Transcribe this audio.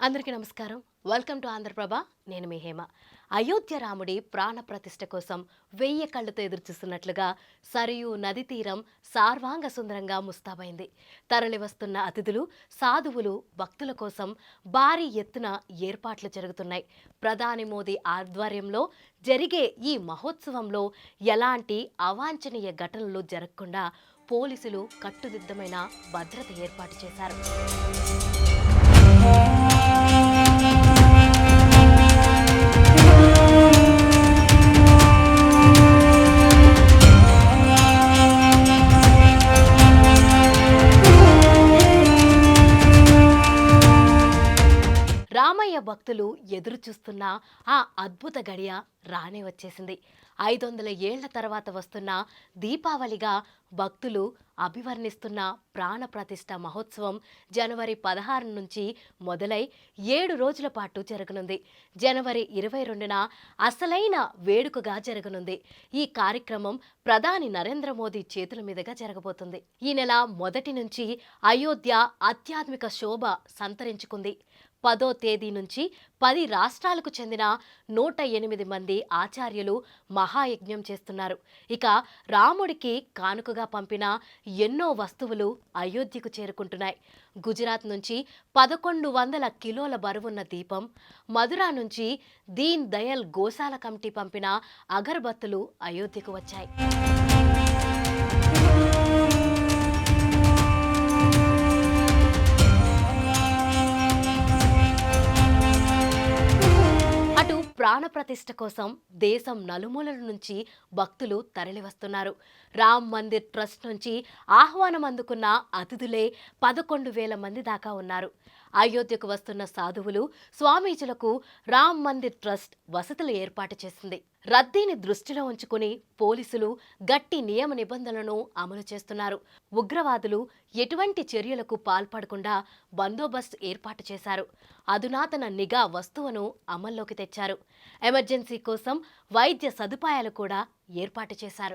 అందరికీ నమస్కారం. Welcome to Andhraprabha. నేను మీ హేమ. అయోధ్య రాముడి ప్రాణ ప్రతిష్ఠ కోసం 1000 కళ్ళతో ఎదురుచూస్తున్నట్లుగా సరియు నది తీరం సార్వాంగ సుందరంగా ముస్తాబైంది. తరలివస్తున్న అతిథులు, సాధువులు, భక్తుల కోసం భారీ ఎత్తున ఏర్పాట్లు జరుగుతున్నాయి. ప్రధాని మోదీ ఆధ్వర్యంలో జరిగే ఈ మహోత్సవంలో ఎలాంటి అవాంఛనీయ ఘటనలు జరగకుండా పోలీసులు కట్టుదిట్టమైన భద్రత ఏర్పాటు చేశారు. రామయ్య భక్తులు ఎదురు చూస్తున్న ఆ అద్భుత గడియ రానే వచ్చేసింది. 500 ఏళ్ల తర్వాత వస్తున్న దీపావళిగా భక్తులు అభివర్ణిస్తున్న ప్రాణ ప్రతిష్ఠ మహోత్సవం జనవరి 16 నుంచి మొదలై 7 రోజుల పాటు జరగనుంది. జనవరి 22న అసలైన వేడుకగా జరగనుంది. ఈ కార్యక్రమం ప్రధాని నరేంద్ర మోదీ చేతుల మీదుగా జరగబోతుంది. ఈ నెల మొదటి నుంచి అయోధ్య ఆధ్యాత్మిక శోభ సంతరించుకుంది. 10వ తేదీ నుంచి 10 రాష్ట్రాలకు చెందిన 108 మంది ఆచార్యులు మహాయజ్ఞం చేస్తున్నారు. ఇక రాముడికి కానుకగా పంపిన ఎన్నో వస్తువులు అయోధ్యకు చేరుకుంటున్నాయి. గుజరాత్ నుంచి 1100 కిలోల బరువున్న దీపం, మధుర నుంచి దీన్ దయల్ గోశాల కమిటీ పంపిన అగరబత్తులు అయోధ్యకు వచ్చాయి. ప్రాణప్రతిష్ఠ కోసం దేశం నలుమూలల నుంచి భక్తులు తరలివస్తున్నారు. రామ్ మందిర్ ట్రస్ట్ నుంచి ఆహ్వానం అందుకున్న అతిథులే 11,000 మంది దాకా ఉన్నారు. అయోధ్యకు వస్తున్న సాధువులు, స్వామీజులకు రామ్ మందిర్ ట్రస్ట్ వసతులు ఏర్పాటు చేసింది. రద్దీని దృష్టిలో ఉంచుకుని పోలీసులు గట్టి నియమ నిబంధనలను అమలు చేస్తున్నారు. ఉగ్రవాదులు ఎటువంటి చర్యలకు పాల్పడకుండా బందోబస్తు ఏర్పాటు చేశారు. అధునాతన నిఘా వస్తువును అమల్లోకి తెచ్చారు. ఎమర్జెన్సీ కోసం వైద్య సదుపాయాలు కూడా ఏర్పాటు చేశారు.